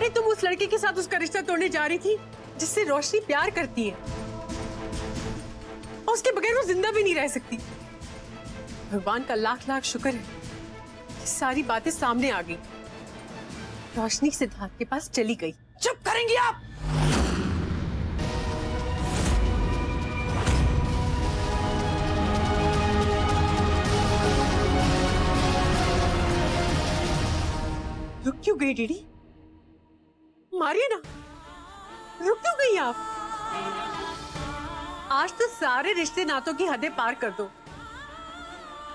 अरे तुम उस लड़के के साथ उसका रिश्ता तोड़ने जा रही थी जिससे रोशनी प्यार करती है, और उसके बगैर वो जिंदा भी नहीं रह सकती। भगवान का लाख लाख शुक्र है कि सारी बातें सामने आ गई। रोशनी सिद्धार्थ के पास चली गई। चुप करेंगी आप? रुक क्यों गई डीडी? मारिए ना, रुक क्यों गई आप? आज तो सारे रिश्ते नातों की हदें पार कर दो।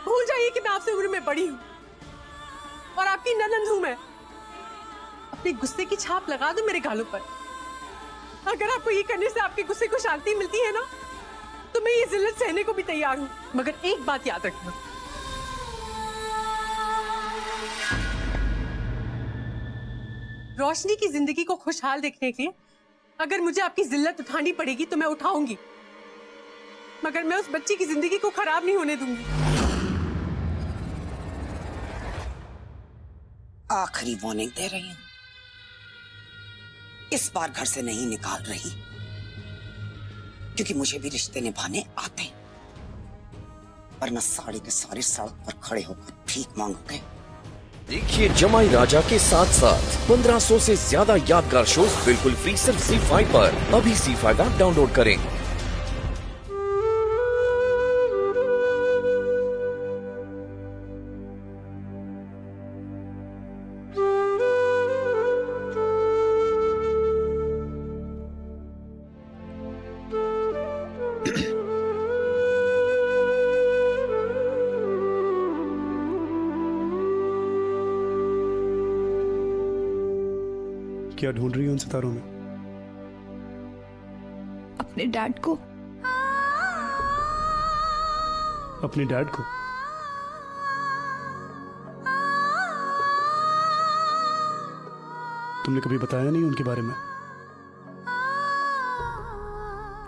भूल जाइए कि मैं आपसे उम्र में बड़ी हूं और आपकी ननंद हूं मैं। अपने गुस्से की छाप लगा दो मेरे गालों पर। अगर आपको ये करने से आपके गुस्से को शांति मिलती है ना, तो मैं ये जिल्लत सहने को भी तैयार हूं। मगर एक बात याद रखना, रोशनी की जिंदगी को खुशहाल देखने के लिए अगर मुझे आपकी जिल्लत उठानी पड़ेगी तो मैं उठाऊंगी, मगर मैं उस बच्ची की जिंदगी को खराब नहीं होने दूंगी। आखिरी वार्निंग दे रही हूं, इस बार घर से नहीं निकाल रही, क्योंकि मुझे भी रिश्ते निभाने आते हैं, वरना सारे के सारे सड़क पर खड़े होकर भीख मांगोगे। देखिए जमाई राजा के साथ साथ 1500 से ज्यादा यादगार शोज बिल्कुल फ्री सिर्फ ZEE5 पर। अभी ZEE5 ऐप डाउनलोड करें। क्या ढूंढ रही हो उन सितारों में? अपने डैड को। अपने डैड को? तुमने कभी बताया नहीं उनके बारे में?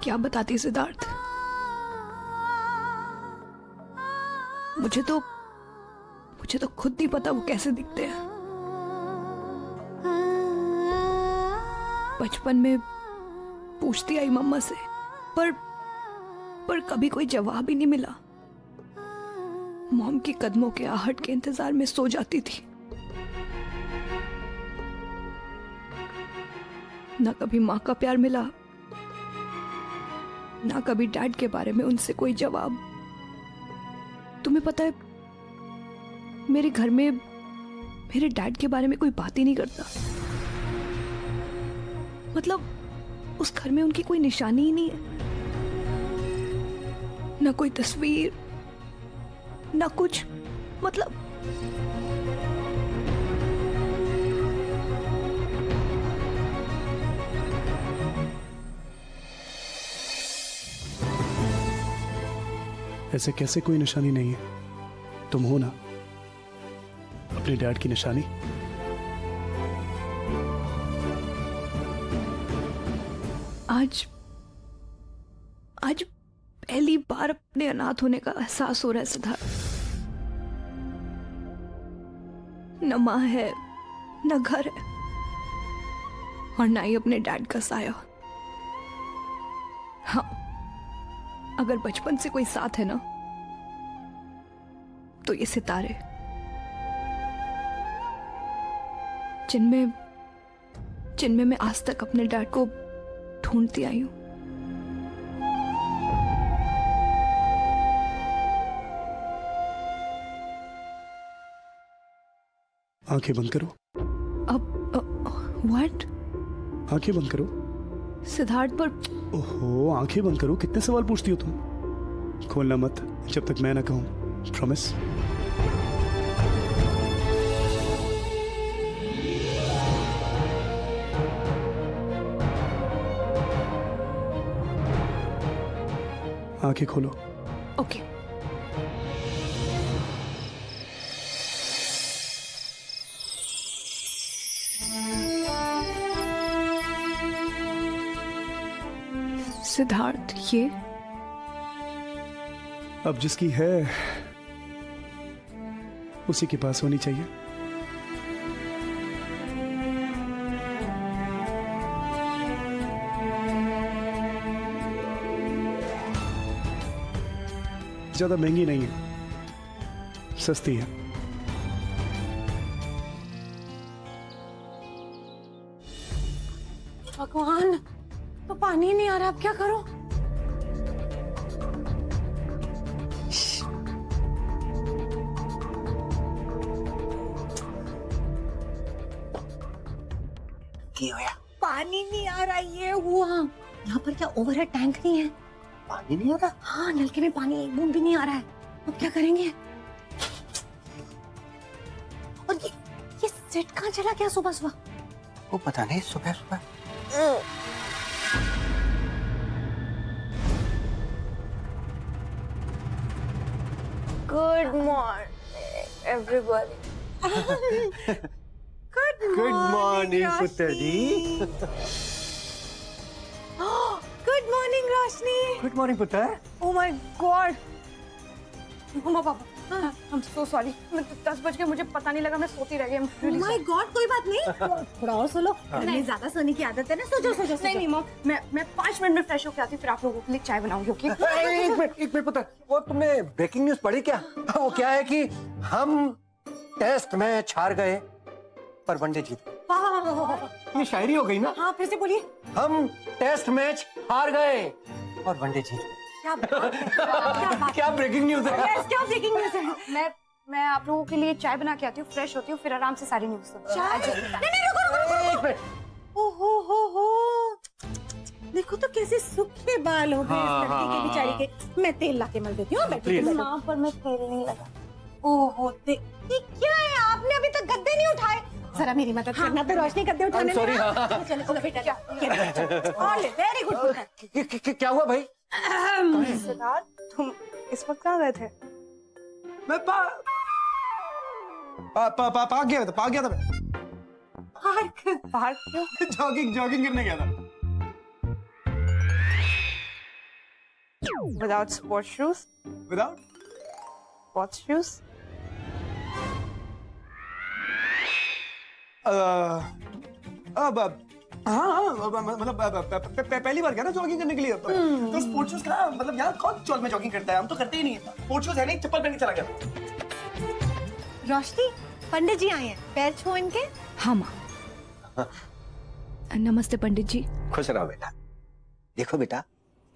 क्या बताती सिद्धार्थ? मुझे तो खुद नहीं पता वो कैसे दिखते हैं। बचपन में पूछती आई मम्मा से, पर कभी कोई जवाब ही नहीं मिला। मॉम की कदमों के आहट के इंतजार में सो जाती थी। ना कभी माँ का प्यार मिला, ना कभी डैड के बारे में उनसे कोई जवाब। तुम्हें पता है, मेरे घर में मेरे डैड के बारे में कोई बात ही नहीं करता। मतलब उस घर में उनकी कोई निशानी ही नहीं है, ना कोई तस्वीर, ना कुछ। मतलब ऐसे कैसे कोई निशानी नहीं है? तुम हो ना अपने डैड की निशानी। आज पहली बार अपने अनाथ होने का एहसास हो रहा है सिद्धार्थ। न माँ है, न घर है, और ना ही अपने डैड का साया। हाँ, अगर बचपन से कोई साथ है ना, तो ये सितारे, जिनमें मैं आज तक अपने डैड को ढूंढती आई हूं। आंखें बंद करो। व्हाट? आंखें बंद करो सिद्धार्थ। पर ओहो, आंखें बंद करो। कितने सवाल पूछती हो तुम? खोलना मत जब तक मैं ना कहूं। प्रॉमिस? आंखें खोलो। ओके। सिद्धार्थ, ये अब जिसकी है उसी के पास होनी चाहिए। ज्यादा महंगी नहीं है, सस्ती है। भगवान, तो पानी नहीं आ रहा, अब क्या करूं? की होया? पानी नहीं आ रहा, ये हुआ। यहाँ पर क्या ओवरहेड टैंक नहीं है? पानी नहीं होता? हाँ, नलके में पानी एक बूंद भी नहीं आ रहा है। अब क्या करेंगे? और ये सेट कहाँ चला गया सुबह सुबह? वो पता नहीं, सुबह सुबह। Good morning everybody. Good morning पुत्र जी। गुड मॉर्निंग रोशनी। गुड मॉर्निंग पुत्र। ओह माय गॉड, मम्मा पापा, आई एम सो सॉरी। 10 बज गए, मुझे पता नहीं लगा, मैं सोती रह गई। Oh my God, कोई बात नहीं, थोड़ा और सो लो। नहीं, ज्यादा सोने की आदत है ना, सो जाओ। नहीं मॉम, मैं 5 मिनट में फ्रेश होके आती हूँ, फिर आप लोगों के लिए चाय बनाऊंगी। ओके? एक मिनट पुत्र, वो तुमने ब्रेकिंग न्यूज पढ़ी क्या? वो क्या है कि हम टेस्ट मैच हार गए पर वनडे जीत गए। वाह, ये शायरी हो गई ना? हाँ, फिर से बोलिए। हम टेस्ट मैच हार गए और वनडे जीत गए। क्या बात? क्या ब्रेकिंग न्यूज है? Yes, क्या ब्रेकिंग न्यूज़ है? मैं आप लोगों के लिए चाय बना के आती हूँ, फ्रेश होती हूँ, फिर आराम से सारी न्यूज़ सुनती हूँ। चाय? नहीं, रुको। एक मिनट। हो। देखो तो कैसे सूखे बाल हो गए इस लड़की के बेचारी के। मैं तेल लाके मल देती हूँ, बैठो। माँ, पर मैं तेल नहीं लगा। ओहो, ये क्या है? आपने अभी तक गद्दे नहीं उठाए। जरा मेरी मदद करना, तो रोशनी गद्दे उठाने में। sorry, हाँ। चलो बेटा, वेरी गुड। क्या हुआ भाई? सिद्धार्थ, तुम इस वक्त कहाँ गए थे? मैं पार्क गया था मैं। बाहर क्यों? जॉगिंग करने गया था। Without sports shoes? Without Sports shoes? मतलब पहली बार गया ना जॉगिंग करने के लिए। तो स्पोर्ट्स शूज का मतलब यार कौन चौल में जॉगिंग करता है, हम तो करते ही नहीं है। स्पोर्ट्स शूज है नहीं, चप्पल पहन के चला गया। रोशनी, पंडित जी आए हैं, पैर छू इनके। हाँ माँ। नमस्ते पंडित जी। खुश रहो बेटा। देखो बेटा,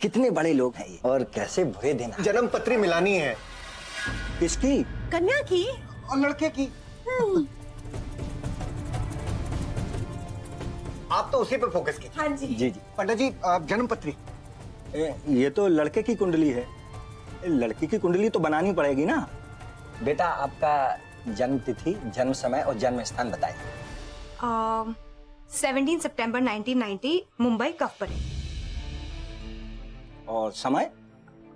कितने बड़े लोग हैं ये और कैसे बुरे दिन हैं। जन्म पत्री मिलानी है। किसकी? कन्या की। और लड़के की। आप तो उसी पे फोकस कीजिए। हाँ जी। जी जी। पंडित जी, जन्म पत्री। ये तो लड़के की कुंडली है, लड़की की कुंडली तो बनानी पड़ेगी ना। बेटा, आपका जन्म तिथि, जन्म समय और जन्म स्थान बताइए। 17 सितंबर 1990, मुंबई कफ परे। और समय?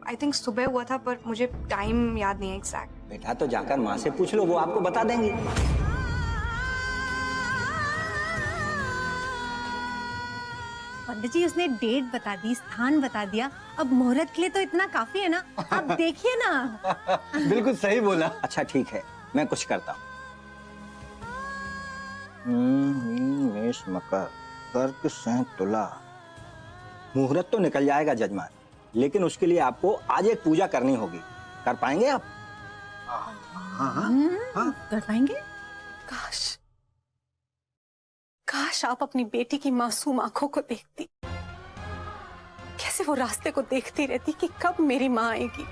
आई थिंक सुबह हुआ था, पर मुझे टाइम याद नहीं है एग्जैक्ट। बेटा तो जाकर माँ से पूछ लो, वो आपको बता देंगी। पंडित जी, उसने डेट बता दी, स्थान बता दिया, अब मुहूर्त के लिए तो इतना काफी है ना। आप देखिए ना। बिल्कुल सही बोला। अच्छा ठीक है, मैं कुछ करता हूँ। मेष मकर, कर्क सिंह तुला। मुहूर्त तो निकल जाएगा जजमान, लेकिन उसके लिए आपको आज एक पूजा करनी होगी। कर पाएंगे आप? कर पाएंगे? काश आप अपनी बेटी की मासूम आंखों को देखती, कैसे वो रास्ते को देखती रहती कि कब मेरी माँ आएगी।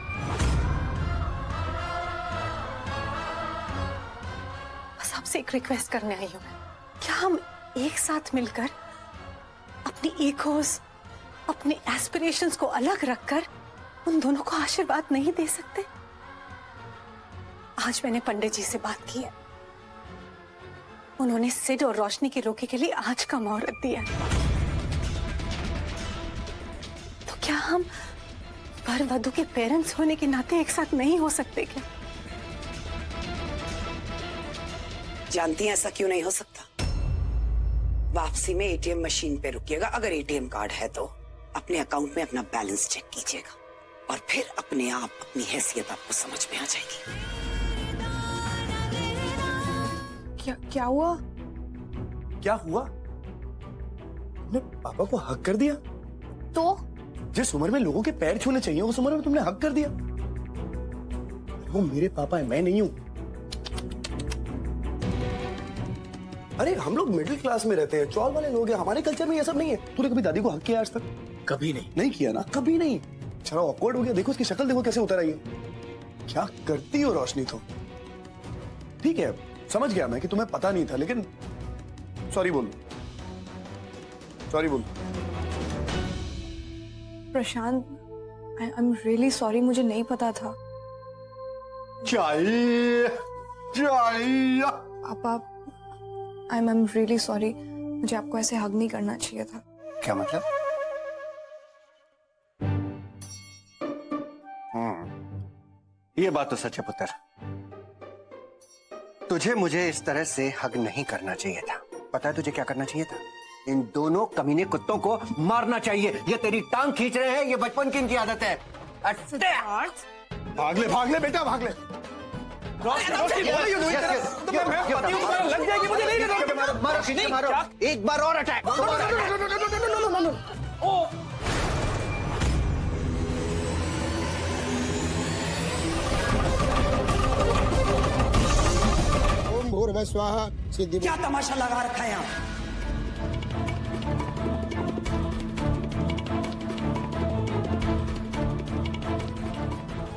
बस आपसे एक रिक्वेस्ट करने आई हूँ, क्या हम एक साथ मिलकर अपनी ईगोस, अपने एस्पिरेशंस को अलग रखकर उन दोनों को आशीर्वाद नहीं दे सकते? आज मैंने पंडित जी से बात की है, उन्होंने सिड और रोशनी की रोकी के लिए आज का मुहूर्त दिया। तो क्या हम वर वधू के पेरेंट्स होने के नाते एक साथ नहीं हो सकते क्या? जानती हैं ऐसा क्यों नहीं हो सकता? वापसी में एटीएम मशीन पे रुकिएगा, अगर एटीएम कार्ड है तो अपने अकाउंट में अपना बैलेंस चेक कीजिएगा और फिर अपने आप अपनी हैसियत आपको समझ में आ जाएगी। क्या हुआ? क्या हुआ? तुमने पापा को हक कर दिया? तो जिस उम्र में लोगों के पैर छूने चाहिए उस उम्र में तुमने हक कर दिया। वो मेरे पापा है, मैं नहीं हूं। अरे हम लोग मिडिल क्लास में रहते हैं, चौल वाले लोग हैं, हमारे कल्चर में ये सब नहीं है। तूने कभी दादी को हक किया आज तक? कभी नहीं। नहीं किया ना, कभी नहीं। चलो ऑकवर्ड हो गया, देखो इसकी शक्ल देखो कैसे उतर आई है। क्या करती हो रोशनी तुम? ठीक है, समझ गया मैं कि तुम्हें पता नहीं था, लेकिन सॉरी बोल, सॉरी बोल। प्रशांत, आई एम रियली सॉरी, मुझे नहीं पता था। चाहिए चाहिए। पापा, आई एम रियली सॉरी, मुझे आपको ऐसे हग नहीं करना चाहिए था। क्या मतलब? ये बात तो सच है पुत्र, तुझे मुझे इस तरह से हग नहीं करना चाहिए था। पता है तुझे क्या करना चाहिए था? इन दोनों कमीने कुत्तों को मारना चाहिए। ये तेरी टांग खींच रहे हैं, ये बचपन की इनकी आदत है। भाग ले बेटा, भाग ले। लग जाएगी मुझे, नहीं मारो, एक बार और अटैक। ओम भूर्भुवः स्वाहा सिद्धि। क्या तमाशा लगा रखा है यहाँ?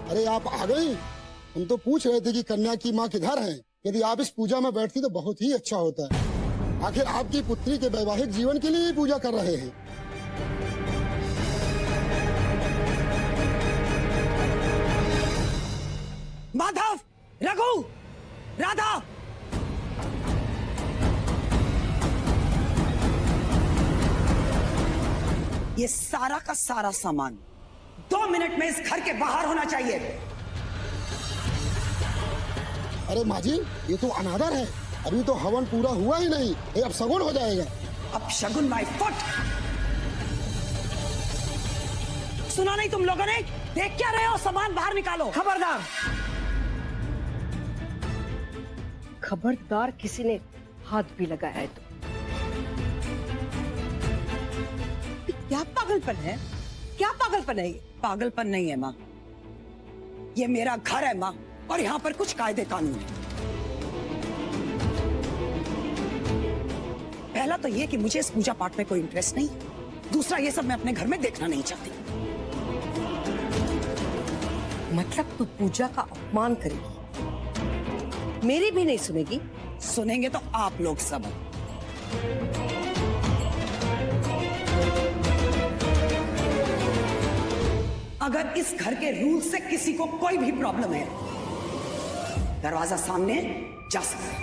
अरे आप आ गई? हम तो पूछ रहे थे कि कन्या की माँ किधर है। यदि आप इस पूजा में बैठती तो बहुत ही अच्छा होता है। आखिर आपकी पुत्री के वैवाहिक जीवन के लिए ही पूजा कर रहे हैं। माधव, रघु, राधा, ये सारा का सारा सामान 2 मिनट में इस घर के बाहर होना चाहिए। अरे माँ जी, ये तो अनादर है। अभी तो हवन पूरा हुआ ही नहीं, ये अब सगुन हो जाएगा। अब शगुन माय फुट। सुना नहीं तुम लोगों ने? देख क्या रहे हो? सामान बाहर निकालो। खबरदार, खबरदार, किसी ने हाथ भी लगाया है तो। क्या पागलपन है? क्या पागलपन है ये? पागलपन नहीं है माँ, ये मेरा घर है माँ, और यहाँ पर कुछ कायदे कानून है। पहला तो ये कि मुझे इस पूजा पाठ में कोई इंटरेस्ट नहीं। दूसरा, ये सब मैं अपने घर में देखना नहीं चाहती। मतलब तू पूजा का अपमान करेगी, मेरी भी नहीं सुनेगी? सुनेंगे तो आप लोग सब। अगर इस घर के रूल से किसी को कोई भी प्रॉब्लम है, दरवाजा सामने जा सकते हैं।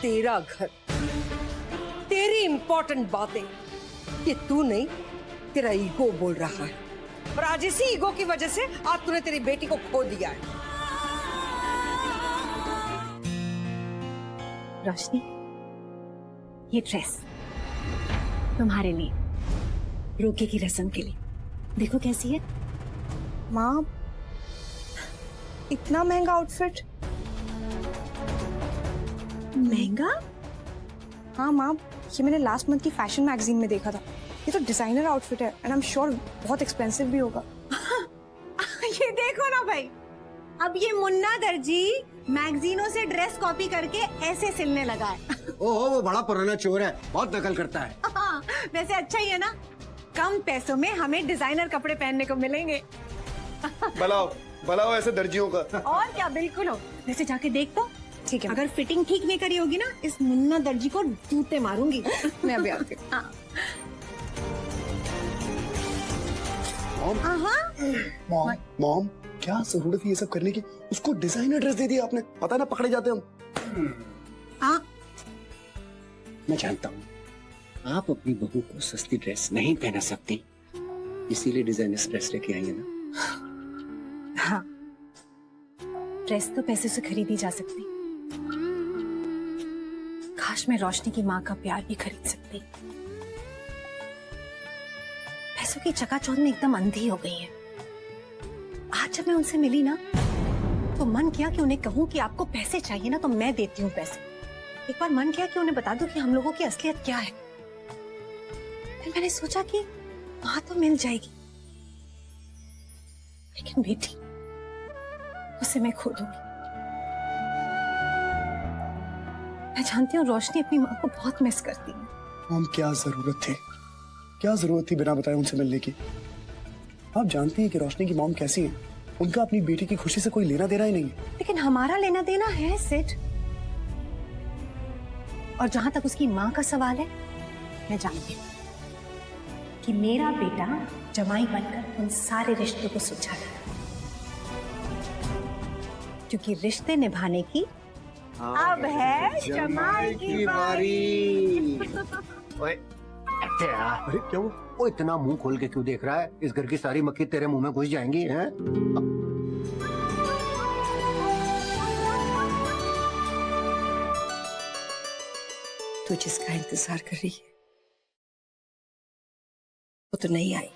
तेरा घर, तेरी इंपॉर्टेंट बातें, ये तू नहीं, तेरा ईगो बोल रहा है। और आज इसी ईगो की वजह से आज तूने तेरी बेटी को खो दिया है। रोशनी, ये ड्रेस तुम्हारे लिए, रोके की रस्म के लिए। देखो कैसी है। माँ, इतना महंगा आउटफिट? महंगा? हाँ माँ, ये मैंने लास्ट मंथ की फैशन मैगजीन में देखा था। ये तो डिजाइनर आउटफिट है एंड आई एम श्योर बहुत एक्सपेंसिव भी होगा। ये देखो ना भाई, अब ये मुन्ना दर्जी मैगजीनों से ड्रेस कॉपी करके ऐसे सिलने लगा है। ओहो, वो बड़ा पुराना चोर है, बहुत नकल करता है। वैसे अच्छा ही है ना, कम पैसों में हमें डिजाइनर कपड़े पहनने को मिलेंगे। भला हो ऐसे दर्जियों का। और क्या, बिल्कुल हो। वैसे जाके देख तो। ठीक है। अगर फिटिंग ठीक नहीं करी होगी ना, इस मुन्ना दर्जी को जूते मारूंगी। मैं अभी आती हूँ। हाँ। मॉम, क्या जरूरत है ये सब करने की? उसको डिजाइनर ड्रेस दे दिया आपने, पता ना पकड़े जाते हम। हाँ, मैं जानता हूँ आप अपनी बहू को सस्ती ड्रेस नहीं पहना सकती, इसीलिए डिजाइनर ड्रेस लेके आई है ना। हाँ, ड्रेस तो पैसे से खरीदी जा सकती। काश मैं रोशनी की माँ का प्यार भी खरीद सकती। पैसों की चकाचौंध में एकदम अंधी हो गई है। आज जब मैं उनसे मिली ना, तो मन किया कि उन्हें कहूँ कि आपको पैसे चाहिए ना तो मैं देती हूँ पैसे। एक बार मन किया कि उन्हें बता दूं कि हम लोगों की असलियत क्या है। फिर मैंने सोचा कि वहां तो मिल जाएगी, लेकिन बेटी उसे मैं खो दूंगी। मैं जानती हूँ रोशनी अपनी माँ को बहुत मिस करती है। मॉम, क्या जरूरत थी बिना बताए उनसे मिलने की? आप जानती हैं कि रोशनी की मॉम कैसी है। उनका अपनी बेटी की खुशी से कोई लेना देना ही नहीं है। लेकिन हमारा लेना देना है सिड। और जहां तक उसकी माँ का सवाल है, मैं जानती हूँ कि मेरा बेटा जमाई बनकर उन सारे रिश्तों को सुलझा देगा, क्योंकि रिश्ते निभाने की अब है जमाई की बारी। ओए, अरे क्या हुआ? वो इतना मुंह खोल के क्यों देख रहा है? इस घर की सारी मक्खी तेरे मुंह में घुस जाएंगी हैं? तू जिसका इंतजार कर रही है वो तो नहीं आई।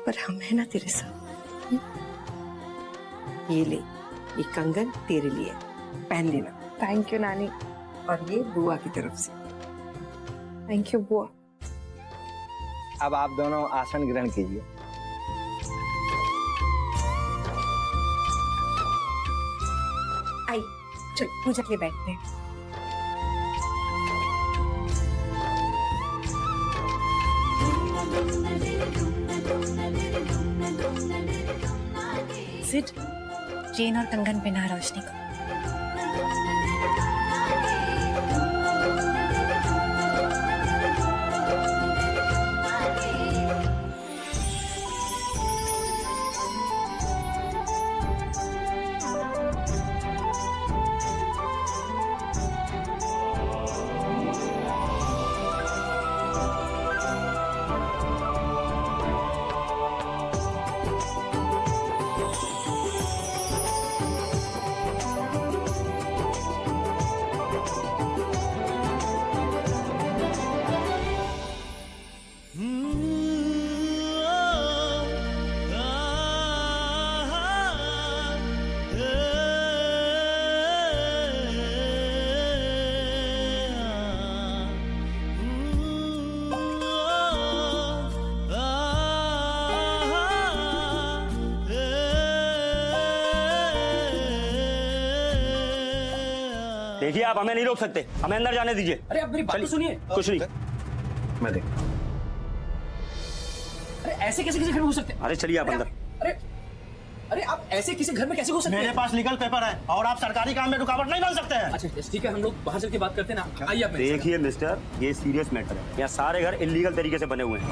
पर हम है ना तेरे साथ। ये ले, ये कंगन तेरे लिए, पहन लेना। थैंक यू नानी। और ये बुआ की तरफ से। थैंक यू बुआ। अब आप दोनों आसन ग्रहण कीजिए। आई, चल पूजा के लिए बैठते हैं। सिड, चेन और कंगन पहना रोशनी को। देखिए, आप हमें नहीं रोक सकते, हमें अंदर जाने दीजिए। अरे आप मेरी बात तो सुनिए। कुछ नहीं। मैं देख। अरे ऐसे कैसे किसी घर में हो सकते हैं? अरे चलिए आप अंदर। अरे आप ऐसे किसी घर में कैसे हो सकते हैं? मेरे पास लीगल पेपर है और आप सरकारी काम में रुकावट नहीं बन सकते हैं। अच्छा ठीक है, हम लोग बाहर चल के बात करते हैं ना। आइए आप। देखिए मिस्टर, ये सीरियस मैटर है। यहाँ सारे घर इलीगल तरीके से बने हुए हैं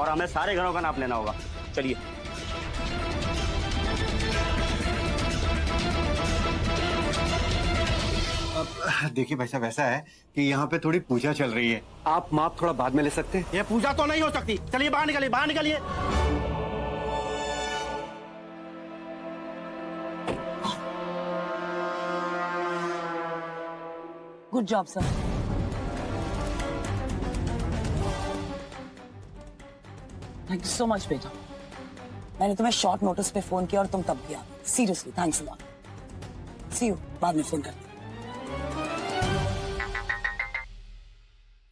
और हमें सारे घरों का नाप लेना होगा। चलिए। देखिए भाई साहब, ऐसा है कि यहाँ पे थोड़ी पूजा चल रही है। आप माप थोड़ा बाद में ले सकते हैं? ये पूजा तो नहीं हो सकती। चलिए बाहर निकलिए, बाहर निकलिए। Good job sir. Thank you so much बेटा। मैंने तुम्हें शॉर्ट नोटिस पे फोन किया और तुम तब भी आ गए। Seriously thanks a lot. See you, बाद में फोन करते।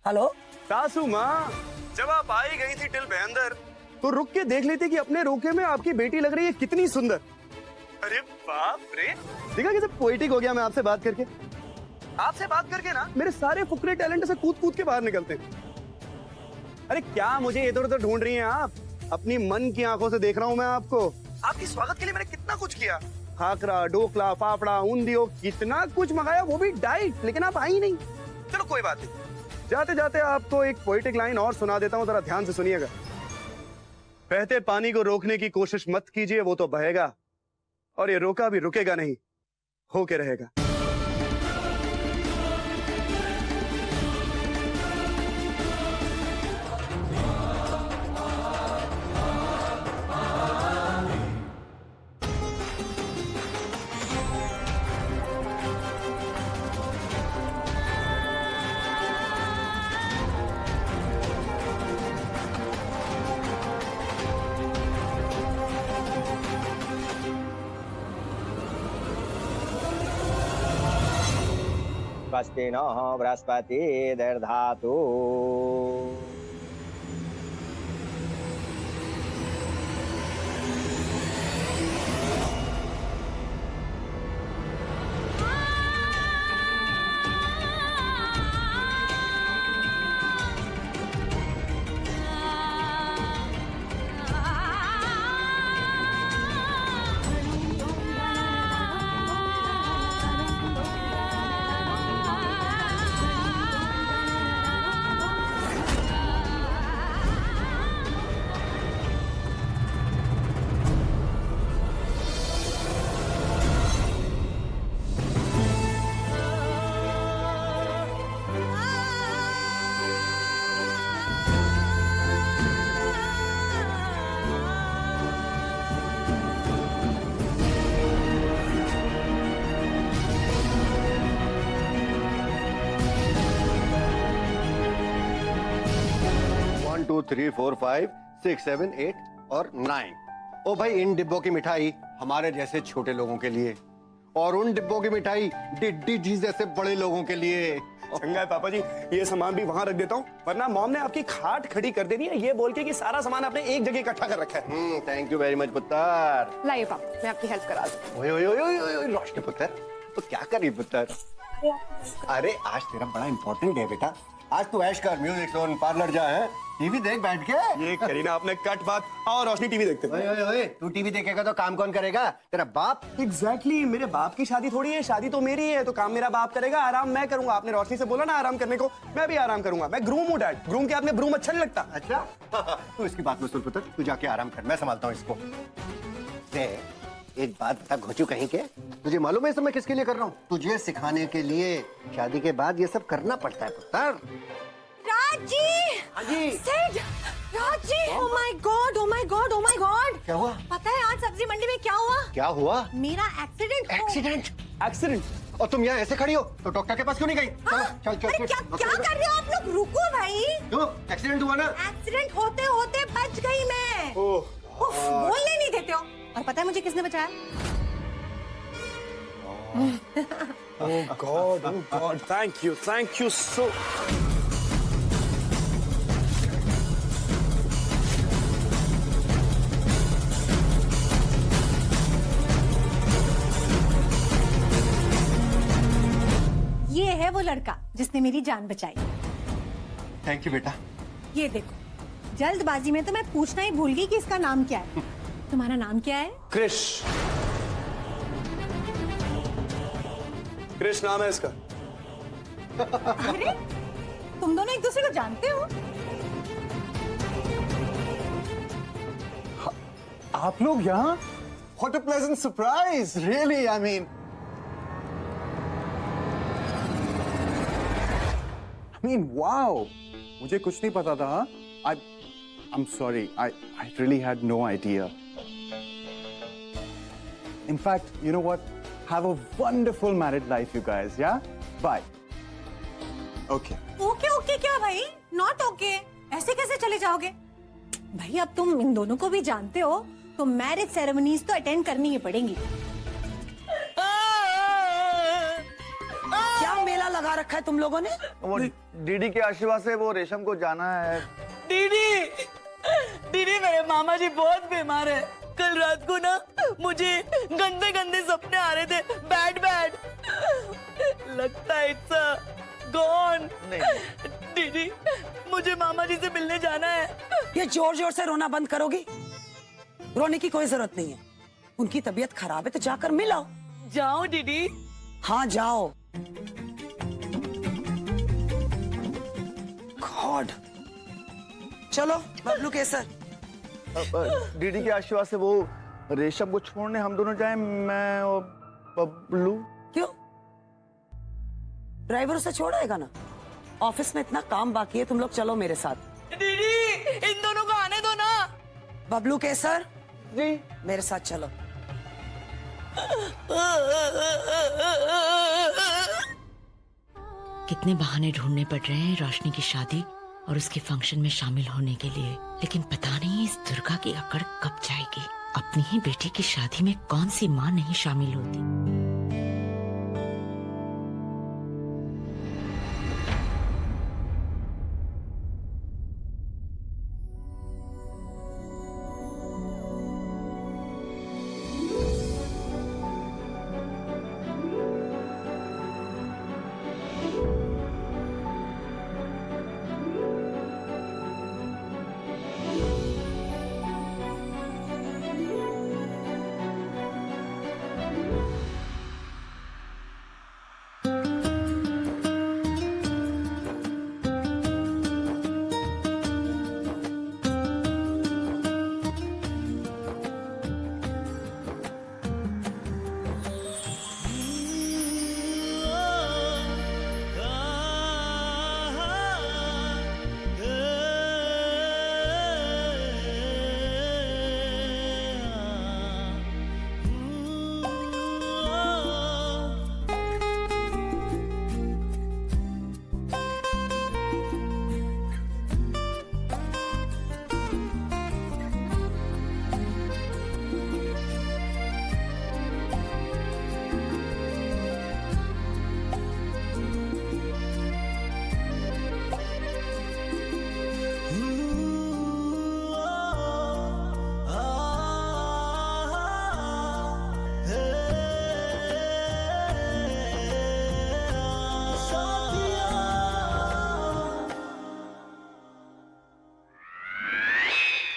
हेलो सासू माँ, जब आप आई गई थी टिल अंदर तो रुक के देख लेते कि अपने रोके में आपकी बेटी लग रही है कितनी सुंदर। अरे बाप रे, देखा कैसे पोएटिक हो गया मैं आपसे बात करके। आपसे बात करके ना मेरे सारे फुकरे टैलेंट से कूद कूद के बाहर निकलते हैं। अरे क्या मुझे इधर उधर ढूंढ रही हैं आप? अपनी मन की आंखों से देख रहा हूँ मैं आपको। आपकी स्वागत के लिए मैंने कितना कुछ किया, खाकरा, ढोकला, फाफड़ा, ऊंधियो, कितना कुछ मंगाया, वो भी डाइट, लेकिन आप आई नहीं। चलो कोई बात नहीं, जाते जाते आपको एक पोएटिक लाइन और सुना देता हूँ, जरा ध्यान से सुनिएगा। बहते पानी को रोकने की कोशिश मत कीजिए, वो तो बहेगा और ये रोका भी रुकेगा नहीं, होके रहेगा। स्वस्ति नो बृहस्पति दर्धातु। One two three four five six seven eight और 9। ओ भाई, इन डिब्बों की मिठाई हमारे जैसे छोटे लोगों के लिए, और उन डिब्बों की मिठाई डिड्डी जी जैसे बड़े लोगों के लिए। चंगा है पापा जी, ये सामान भी वहां रख देता हूँ, वरना मॉम ने आपकी खाट खड़ी कर देनी है ये बोल के कि सारा सामान आपने एक जगह इकट्ठा कर रखा है। थैंक यू वेरी मच पुत्र। लाइए पापा, मैं आपकी हेल्प करा दूं। ओए ओए ओए ओए ओए, रोशनी पुत्र, तो क्या कर रही पुत्र? अरे आज तेरा बड़ा इंपॉर्टेंट डे बेटा, आज तू ऐश कर, म्यूजिक सुन, पार्लर जा, है टीवी देख बैठ के। ये करीना आपने कट बात, और रोशनी टीवी देखते ओए ओए ओए, तू टीवी देखेगा तो काम कौन करेगा? तेरा बाप। एग्जैक्टली, मेरे बाप की शादी थोड़ी है, शादी तो मेरी है, तो काम मेरा बाप करेगा, आराम मैं करूंगा। आपने रोशनी से बोला ना आराम करने को, मैं भी आराम करूंगा। मैं ग्रूम हूँ डैड, ग्रूम के हाथ में ब्रूम अच्छा नहीं लगता। अच्छा तू इसकी बात में सुन पुत्र, तू जाके आराम कर, मैं संभालता हूँ इसको। एक बात बता घोचू कहीं के, तुझे मालूम है इस सब मैं किसके लिए कर रहा हूँ? तुझे सिखाने के लिए। शादी के बाद ये सब करना पड़ता है पुत्र। राज जी! हाँ जी। सेठ! Raj ji! Oh my God! Oh my God! Oh my God! क्या हुआ? पता है आज सब्जी मंडी में क्या हुआ? क्या हुआ? मेरा एक्सीडेंट एक्सीडेंट? एक्सीडेंट? और तुम यहाँ ऐसे खड़ी हो तो डॉक्टर के पास क्यों नहीं गई? चल चल अरे क्या कर रहे हो आप लोग? रुको भाई। क्यों? एक्सीडेंट हुआ ना? एक्सीडेंट होते होते बच गई मैं। उफ, बोलने नहीं देते हो। और पता है मुझे किसने बचाया? Oh God, thank you so. ये है वो लड़का जिसने मेरी जान बचाई। थैंक यू बेटा। ये देखो, जल्दबाजी में तो मैं पूछना ही भूल गई कि इसका नाम क्या है। तुम्हारा नाम क्या है? क्रिश नाम है इसका। अरे तुम दोनों एक दूसरे को जानते हो? आप लोग यहाँ? What a pleasant surprise, really, I mean, wow. मुझे कुछ नहीं पता था। I'm sorry, I really had no idea. In fact, you know what? Have a wonderful married life, you guys. Yeah? Bye. Okay. Okay okay क्या भाई? Not okay. ऐसे कैसे चले जाओगे? भाई अब तुम इन दोनों को भी जानते हो तो मैरिज सेरेमनीज तो अटेंड करनी ही पड़ेंगी। क्या मेला लगा रखा है तुम लोगों ने? वो दीदी के आशीर्वाद से वो रेशम को जाना है। दीदी मेरे मामा जी बहुत बीमार है। कल रात को ना मुझे गंदे गंदे सपने आ रहे थे, बैड लगता है इट्स गॉन। दीदी मुझे मामा जी से मिलने जाना है। ये जोर जोर से रोना बंद करोगी? रोने की कोई जरूरत नहीं है। उनकी तबीयत खराब है तो जाकर मिलाओ। जाओ दीदी? हाँ जाओ। गॉड, चलो बबलू केसर। दीदी के आशीर्वाद से वो रेशम को छोड़ने हम दोनों जाएं, मैं और बबलू। क्यों? ड्राइवर उसे छोड़ेगा ना। ऑफिस में इतना काम बाकी है, तुम लोग चलो मेरे साथ। दीदी इन दोनों को आने दो ना। बबलू केसर जी मेरे साथ चलो। कितने बहाने ढूंढने पड़ रहे हैं रोशनी की शादी और उसके फंक्शन में शामिल होने के लिए, लेकिन पता नहीं इस दुर्गा की अकड़ कब जाएगी। अपनी ही बेटी की शादी में कौन सी माँ नहीं शामिल होती।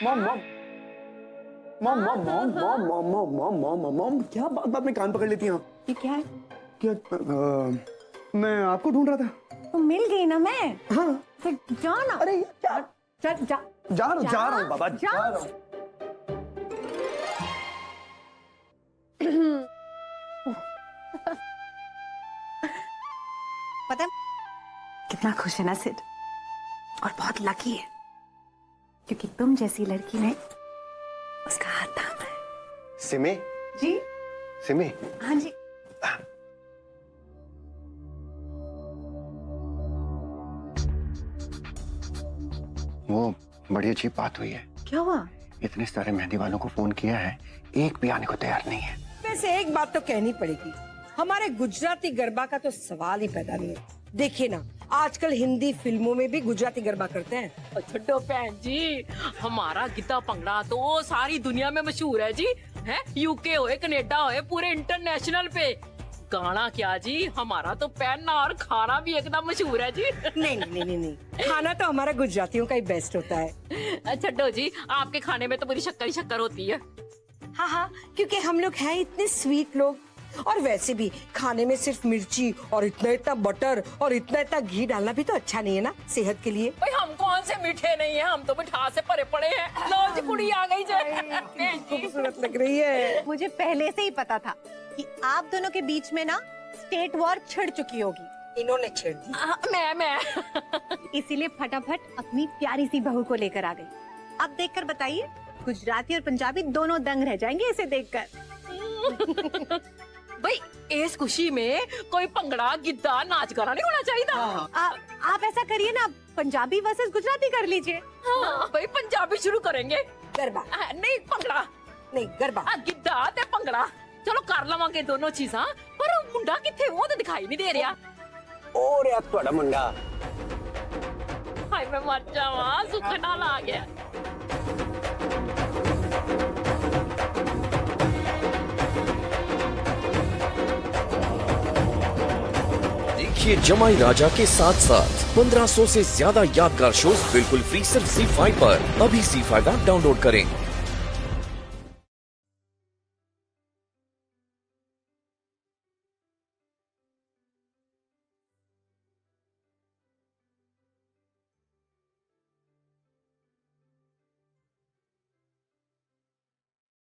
Mom mom mom mom mom mom mom mom mom mom mom mom क्या बात बात में कान पकड़ लेती हैं आप? ये क्या है? क्या मैं आपको ढूंढ रहा था। तो मिल गई ना मैं। हाँ तो जाना। अरे क्या जा जा रहा हूँ बाबा, जा रहा हूँ। पता है कितना खुश है ना सिड, और बहुत लकी है क्योंकि तुम जैसी लड़की ने उसका हाथ थामा है। सिमी जी सिमी, हाँ जी। वो बड़ी अच्छी बात हुई है। क्या हुआ? इतने सारे मेहंदी वालों को फोन किया है, एक भी आने को तैयार नहीं है। वैसे एक बात तो कहनी पड़ेगी, हमारे गुजराती गरबा का तो सवाल ही पैदा नहीं है। देखिए ना, आजकल हिंदी फिल्मों में भी गुजराती गरबा करते हैं। छोटो बहन जी, हमारा गिद्दा पंगड़ा तो सारी दुनिया में मशहूर है जी, है यूके होए कनेडा होए पूरे इंटरनेशनल पे। गाना क्या जी, हमारा तो पहनना और खाना भी एकदम मशहूर है जी। नहीं नहीं नहीं नहीं, खाना तो हमारा गुजरातियों का ही बेस्ट होता है। छोटो जी, आपके खाने में तो पूरी शक्कर ही शक्कर होती है। हाँ हाँ, क्योंकि हम लोग हैं इतने स्वीट लोग, और वैसे भी खाने में सिर्फ मिर्ची और इतना इतना बटर और इतना इतना घी डालना भी तो अच्छा नहीं है ना सेहत के लिए। भाई हम कौन से मीठे नहीं है, हम तो मिठास से भरे पड़े हैं। लो जी, कुड़ी आ गई जी। खूबसूरत लग रही है। मुझे पहले से ही पता था कि आप दोनों के बीच में ना स्टेट वॉर छिड़ चुकी होगी। इन्होंने छेड़ दी। मैं इसीलिए फटाफट अपनी प्यारी सी बहू को लेकर आ गई। अब देखकर बताइए, गुजराती और पंजाबी दोनों दंग रह जाएंगे इसे देखकर। भाई इस खुशी में कोई पंगड़ा गिद्दा नाच गाना नहीं होना चाहिए। आप ऐसा करिए ना, पंजाबी वर्सेस गुजराती कर लीजिए। हाँ, भाई पंजाबी शुरू करेंगे। गरबा नहीं, पंगड़ा नहीं, गरबा। गिद्दा ते पंगड़ा चलो कर लवांगे दोनों चीजा, पर मुंडा किथे, वो तो दिखाई नहीं दे रहा। और यार ਤੁਹਾਡਾ ਮੁੰਡਾ हाय मैं मर जावा, सुख नाल आ गया। देखिए जमाई राजा के साथ साथ 1500 से ज्यादा यादगार शोज बिल्कुल फ्री सिर्फ ZEE5 पर। अभी ZEE5 ऐप डाउनलोड करें।